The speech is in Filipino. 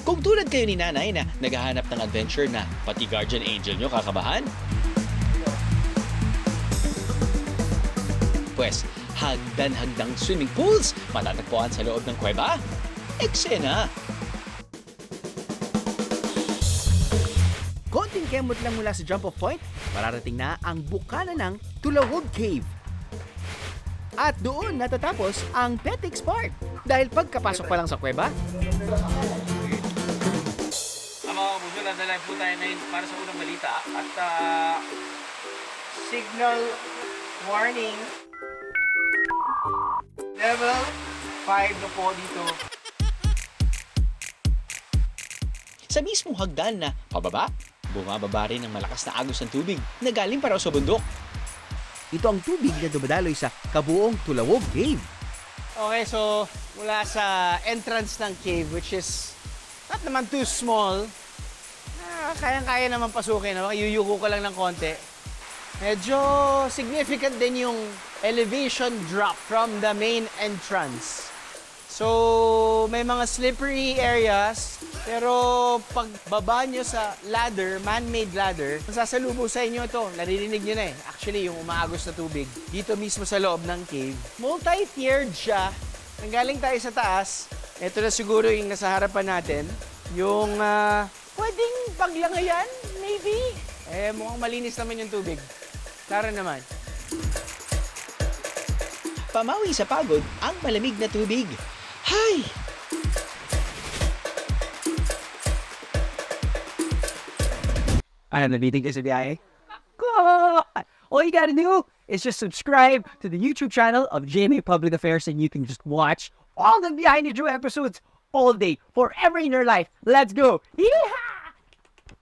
Kung tulad kayo ni nanay na naghahanap ng adventure na pati guardian angel nyo kakabahan, pwes, hagdan-hagdang swimming pools matatagpuan sa loob ng kuweba. Eksena! Konting kemot lang mula sa jump-off point, mararating na ang bukana ng Tulawog Cave. At doon natatapos ang Petix part. Dahil pagkapasok pa lang sa kuweba, Mga kapuso, nandalive po tayo ngayon para sa unang balita at signal warning level 5 na po dito. Sa mismong hagdan na pababa, bumababa rin ang malakas na agos ng tubig na galing para sa bundok. ito ang tubig na dumadaloy sa kabuong Tulawog Cave. Okay, so mula sa entrance ng cave, which is not naman too small, kayang-kaya naman pasukin. Yuyuko ka lang ng konti. Medyo significant din yung elevation drop from the main entrance. So, may mga slippery areas, pero pagbaba nyo sa ladder, man-made ladder, sasalubong sa inyo ito. Naririnig nyo na eh. Actually, yung umaagos na tubig. Dito mismo sa loob ng cave. Multi-tiered siya. Nanggaling tayo sa taas. Ito na siguro yung nasa harapan natin. Yung pwedeng paglangayan, maybe. Mukhang malinis naman yung tubig. Tara naman. Pamawi sa pagod ang malamig na tubig. Hay! Ano, nabitin ka sa biyahe? God! All you gotta do is just subscribe to the YouTube channel of GMA Public Affairs and you can just watch all the Behind the Drew episodes all day, forever in your life. Let's go! Yeehaw!